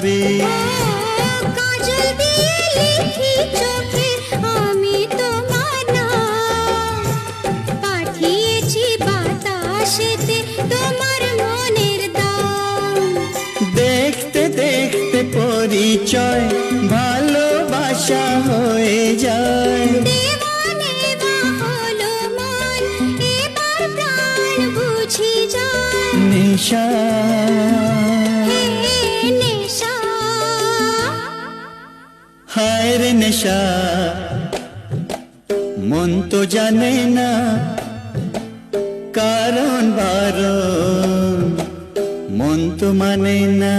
যাবে। কাজল দিয়ে লিখি চোখে আমি তোমার নাম, পাঠিয়েছি বাতাসেতে তোমার মনের দাম। দেখতে দেখতে পরিচয় ভালোবাসা হয়ে যায়। দেওয়ানে বা হলো মন, এবার প্রাণ বুঝি যায়। নেশা হে নেশা, হায় রে নেশা, মন তো জানে না কারণ বারণ, মন তো মানে না।